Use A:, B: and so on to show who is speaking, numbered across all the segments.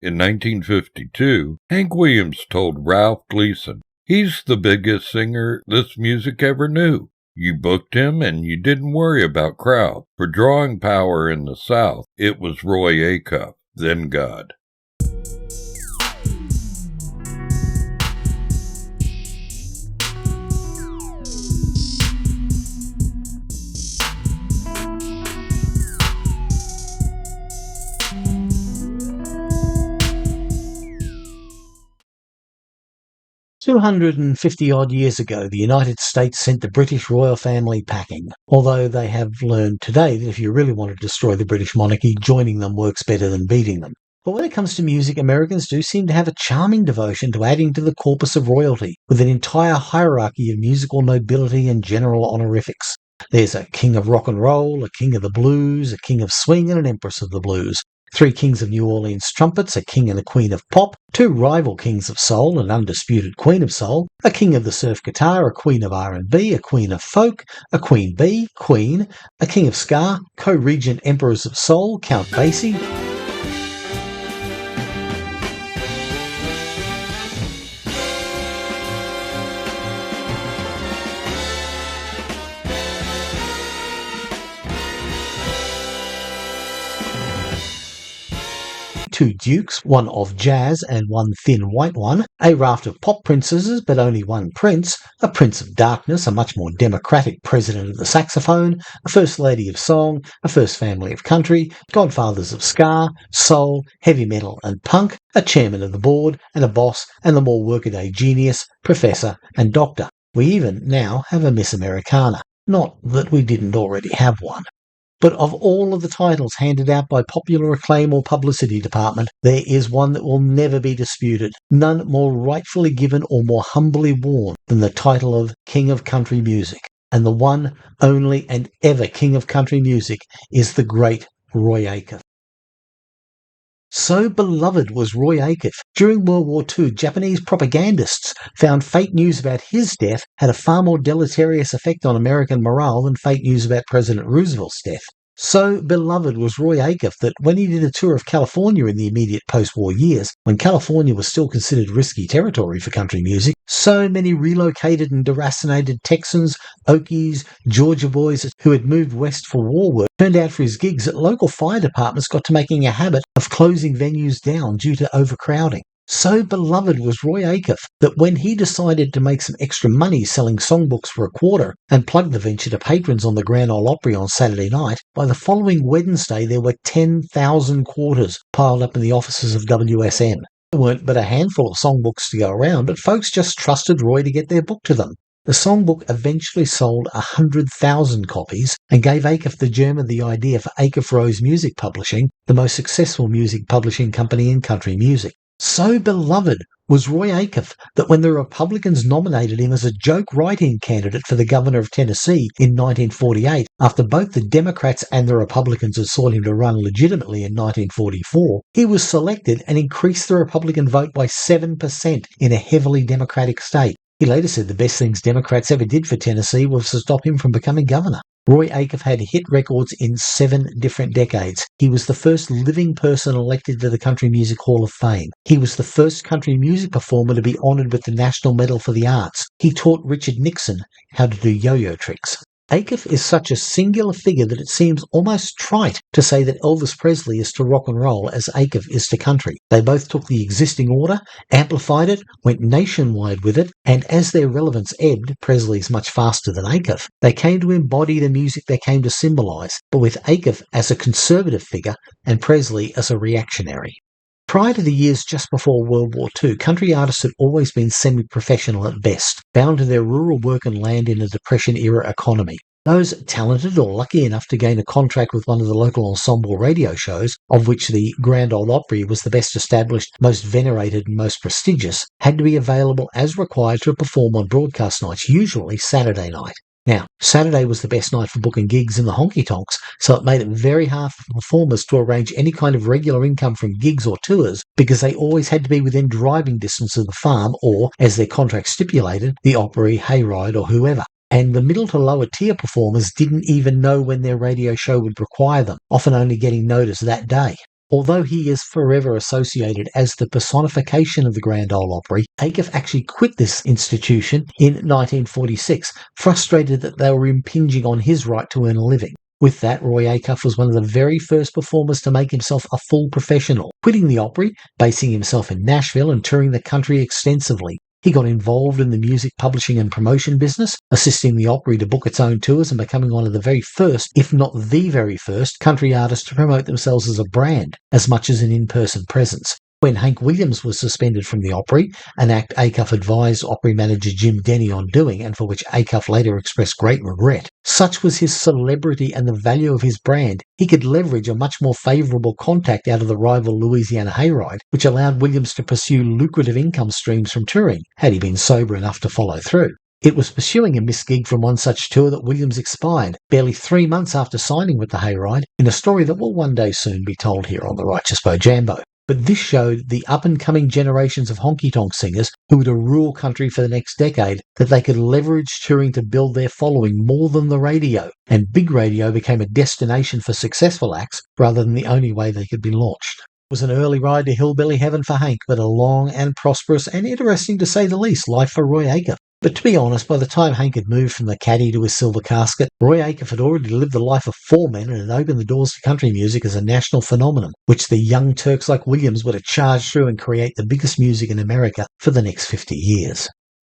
A: In 1952, Hank Williams told Ralph Gleason, "He's the biggest singer this music ever knew. You booked him and you didn't worry about crowd. For drawing power in the South, it was Roy Acuff, then God."
B: 250-odd years ago, the United States sent the British royal family packing, although they have learned today that if you really want to destroy the British monarchy, joining them works better than beating them. But when it comes to music, Americans do seem to have a charming devotion to adding to the corpus of royalty, with an entire hierarchy of musical nobility and general honorifics. There's a king of rock and roll, a king of the blues, a king of swing, and an empress of the blues. 3 kings of New Orleans trumpets, a king and a queen of pop, 2 rival kings of soul, an undisputed queen of soul, a king of the surf guitar, a queen of R&B, a queen of folk, a queen bee, queen, a king of ska, co-regent emperors of soul, Count Basie, two dukes, one of jazz and one thin white one, a raft of pop princesses but only one prince, a prince of darkness, a much more democratic president of the saxophone, a first lady of song, a first family of country, godfathers of ska, soul, heavy metal and punk, a chairman of the board, and a boss, and the more workaday genius, professor and doctor. We even now have a Miss Americana. Not that we didn't already have one. But of all of the titles handed out by popular acclaim or publicity department, there is one that will never be disputed, none more rightfully given or more humbly worn than the title of King of Country Music. And the one, only, and ever King of Country Music is the great Roy Acuff. So beloved was Roy Acuff, during World War II, Japanese propagandists found fake news about his death had a far more deleterious effect on American morale than fake news about President Roosevelt's death. So beloved was Roy Acuff that when he did a tour of California in the immediate post-war years, when California was still considered risky territory for country music, so many relocated and deracinated Texans, Okies, Georgia boys who had moved west for war work turned out for his gigs that local fire departments got to making a habit of closing venues down due to overcrowding. So beloved was Roy Acuff that when he decided to make some extra money selling songbooks for a quarter and plug the venture to patrons on the Grand Ole Opry on Saturday night, by the following Wednesday there were 10,000 quarters piled up in the offices of WSM. There weren't but a handful of songbooks to go around, but folks just trusted Roy to get their book to them. The songbook eventually sold 100,000 copies and gave Acuff the germ of the idea for Acuff Rose Music Publishing, the most successful music publishing company in country music. So beloved was Roy Acuff that when the Republicans nominated him as a joke write-in candidate for the governor of Tennessee in 1948, after both the Democrats and the Republicans had sought him to run legitimately in 1944, he was selected and increased the Republican vote by 7% in a heavily Democratic state. He later said the best things Democrats ever did for Tennessee was to stop him from becoming governor. Roy Acuff had hit records in 7 different decades. He was the first living person elected to the Country Music Hall of Fame. He was the first country music performer to be honoured with the National Medal for the Arts. He taught Richard Nixon how to do yo-yo tricks. Acuff is such a singular figure that it seems almost trite to say that Elvis Presley is to rock and roll as Acuff is to country. They both took the existing order, amplified it, went nationwide with it, and as their relevance ebbed, Presley's much faster than Acuff, they came to embody the music they came to symbolise, but with Acuff as a conservative figure and Presley as a reactionary. Prior to the years just before World War II, country artists had always been semi-professional at best, bound to their rural work and land in a Depression-era economy. Those talented or lucky enough to gain a contract with one of the local ensemble radio shows, of which the Grand Ole Opry was the best established, most venerated and most prestigious, had to be available as required to perform on broadcast nights, usually Saturday night. Now, Saturday was the best night for booking gigs in the honky-tonks, so it made it very hard for performers to arrange any kind of regular income from gigs or tours because they always had to be within driving distance of the farm or, as their contract stipulated, the Opry, Hayride or whoever. And the middle to lower tier performers didn't even know when their radio show would require them, often only getting notice that day. Although he is forever associated as the personification of the Grand Ole Opry, Acuff actually quit this institution in 1946, frustrated that they were impinging on his right to earn a living. With that, Roy Acuff was one of the very first performers to make himself a full professional, quitting the Opry, basing himself in Nashville and touring the country extensively. He got involved in the music publishing and promotion business, assisting the Opry to book its own tours and becoming one of the very first, if not the very first, country artists to promote themselves as a brand, as much as an in-person presence. When Hank Williams was suspended from the Opry, an act Acuff advised Opry manager Jim Denny on doing and for which Acuff later expressed great regret, such was his celebrity and the value of his brand, he could leverage a much more favourable contact out of the rival Louisiana Hayride, which allowed Williams to pursue lucrative income streams from touring, had he been sober enough to follow through. It was pursuing a missed gig from one such tour that Williams expired, barely 3 months after signing with the Hayride, in a story that will one day soon be told here on The Righteous Bojambo. But this showed the up-and-coming generations of honky-tonk singers who were to rule country for the next decade that they could leverage touring to build their following more than the radio, and big radio became a destination for successful acts rather than the only way they could be launched. It was an early ride to hillbilly heaven for Hank, but a long and prosperous and interesting to say the least life for Roy Acuff. But to be honest, by the time Hank had moved from the caddy to his silver casket, Roy Acuff had already lived the life of 4 men and had opened the doors to country music as a national phenomenon, which the young Turks like Williams were to charge through and create the biggest music in America for the next 50 years.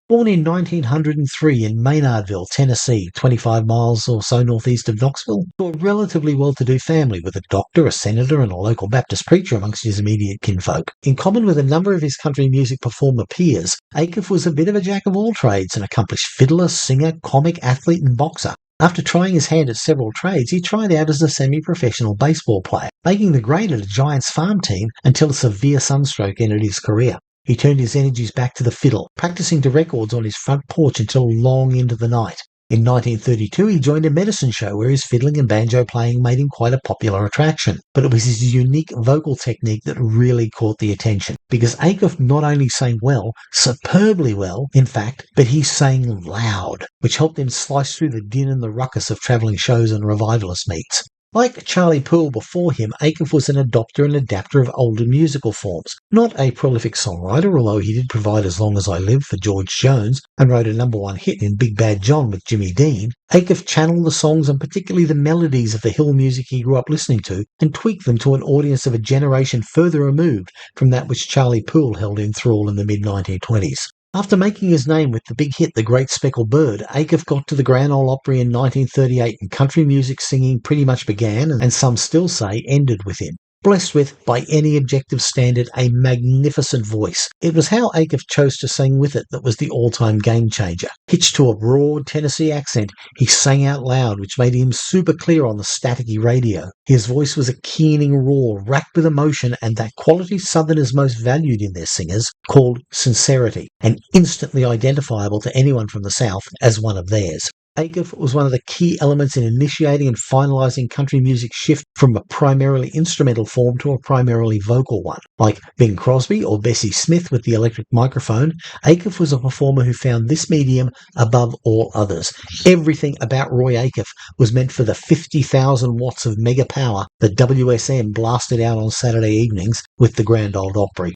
B: Born in 1903 in Maynardville, Tennessee, 25 miles or so northeast of Knoxville, to a relatively well-to-do family with a doctor, a senator, and a local Baptist preacher amongst his immediate kinfolk. In common with a number of his country music performer peers, Acuff was a bit of a jack of all trades, an accomplished fiddler, singer, comic, athlete, and boxer. After trying his hand at several trades, he tried out as a semi-professional baseball player, making the grade at a Giants farm team until a severe sunstroke ended his career. He turned his energies back to the fiddle, practicing to records on his front porch until long into the night. In 1932, he joined a medicine show where his fiddling and banjo playing made him quite a popular attraction. But it was his unique vocal technique that really caught the attention, because Acuff not only sang well, superbly well, in fact, but he sang loud, which helped him slice through the din and the ruckus of travelling shows and revivalist meets. Like Charlie Poole before him, Acuff was an adopter and adapter of older musical forms. Not a prolific songwriter, although he did provide As Long As I Live for George Jones and wrote a #1 hit in Big Bad John with Jimmy Dean, Acuff channeled the songs and particularly the melodies of the hill music he grew up listening to and tweaked them to an audience of a generation further removed from that which Charlie Poole held in thrall in the mid-1920s. After making his name with the big hit The Great Speckled Bird, Acuff got to the Grand Ole Opry in 1938 and country music singing pretty much began and some still say ended with him. Blessed with, by any objective standard, a magnificent voice. It was how Acuff chose to sing with it that was the all-time game changer. Hitched to a broad Tennessee accent, he sang out loud, which made him super clear on the staticky radio. His voice was a keening roar, racked with emotion, and that quality Southerners most valued in their singers, called sincerity, and instantly identifiable to anyone from the South as one of theirs. Acuff was one of the key elements in initiating and finalising country music's shift from a primarily instrumental form to a primarily vocal one. Like Bing Crosby or Bessie Smith with the electric microphone, Acuff was a performer who found this medium above all others. Everything about Roy Acuff was meant for the 50,000 watts of mega power that WSM blasted out on Saturday evenings with the Grand Ole Opry.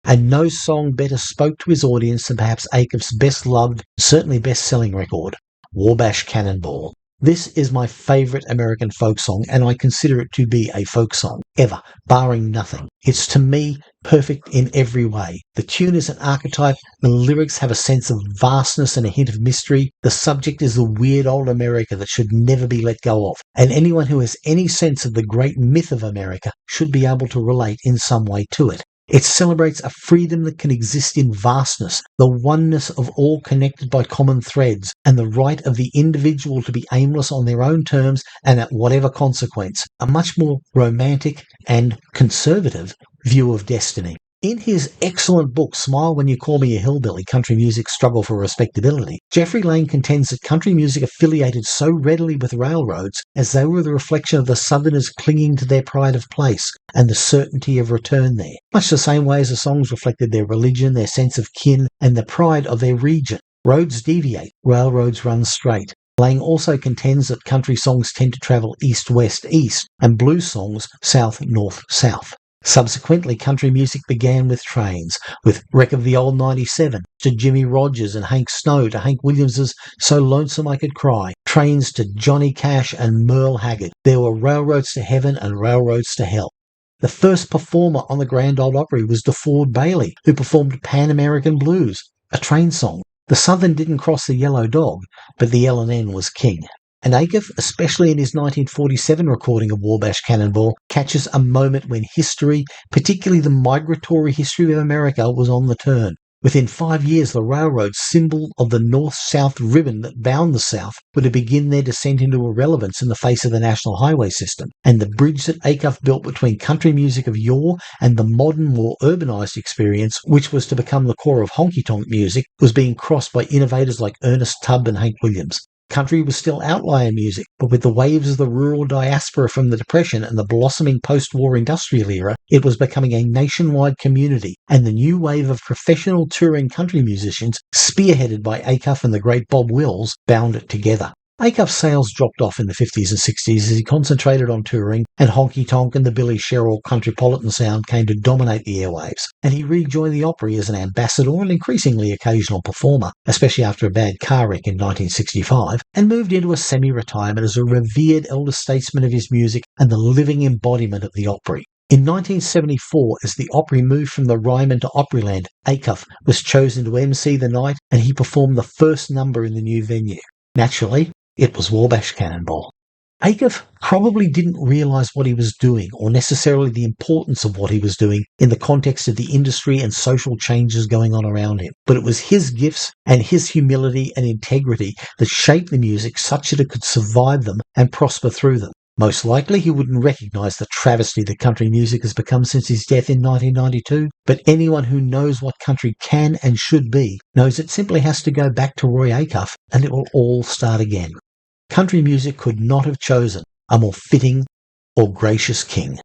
B: And no song better spoke to his audience than perhaps Acuff's best-loved, certainly best-selling record, Wabash Cannonball. This is my favourite American folk song, and I consider it to be a folk song, ever, barring nothing. It's, to me, perfect in every way. The tune is an archetype, the lyrics have a sense of vastness and a hint of mystery, the subject is the weird old America that should never be let go of, and anyone who has any sense of the great myth of America should be able to relate in some way to it. It celebrates a freedom that can exist in vastness, the oneness of all connected by common threads, and the right of the individual to be aimless on their own terms and at whatever consequence, a much more romantic and conservative view of destiny. In his excellent book, Smile When You Call Me a Hillbilly, Country Music's Struggle for Respectability, Jeffrey Lane contends that country music affiliated so readily with railroads as they were the reflection of the Southerners clinging to their pride of place and the certainty of return there, much the same way as the songs reflected their religion, their sense of kin, and the pride of their region. Roads deviate, railroads run straight. Lang also contends that country songs tend to travel east-west-east and blues songs south-north-south. Subsequently, country music began with trains, with Wreck of the Old 97 to Jimmy Rogers and Hank Snow to Hank Williams's So Lonesome I Could Cry, trains to Johnny Cash and Merle Haggard. There were railroads to heaven and railroads to hell. The first performer on the Grand Ole Opry was DeFord Bailey, who performed Pan American Blues, a train song. The Southern didn't cross the yellow dog, but the L&N was king. And Acuff, especially in his 1947 recording of Wabash Cannonball, catches a moment when history, particularly the migratory history of America, was on the turn. Within 5 years, the railroad, symbol of the north-south ribbon that bound the South, were to begin their descent into irrelevance in the face of the national highway system. And the bridge that Acuff built between country music of yore and the modern, more urbanized experience, which was to become the core of honky-tonk music, was being crossed by innovators like Ernest Tubb and Hank Williams. Country was still outlier music, but with the waves of the rural diaspora from the Depression and the blossoming post-war industrial era, it was becoming a nationwide community, and the new wave of professional touring country musicians, spearheaded by Acuff and the great Bob Wills, bound it together. Acuff's sales dropped off in the 50s and 60s as he concentrated on touring, and honky-tonk and the Billy Sherrill countrypolitan sound came to dominate the airwaves, and he rejoined the Opry as an ambassador and increasingly occasional performer, especially after a bad car wreck in 1965, and moved into a semi-retirement as a revered elder statesman of his music and the living embodiment of the Opry. In 1974, as the Opry moved from the Ryman to Opryland, Acuff was chosen to MC the night, and he performed the first number in the new venue. Naturally, it was Wabash Cannonball. Acuff probably didn't realise what he was doing, or necessarily the importance of what he was doing in the context of the industry and social changes going on around him. But it was his gifts and his humility and integrity that shaped the music such that it could survive them and prosper through them. Most likely he wouldn't recognise the travesty that country music has become since his death in 1992, but anyone who knows what country can and should be knows it simply has to go back to Roy Acuff and it will all start again. Country music could not have chosen a more fitting or gracious king.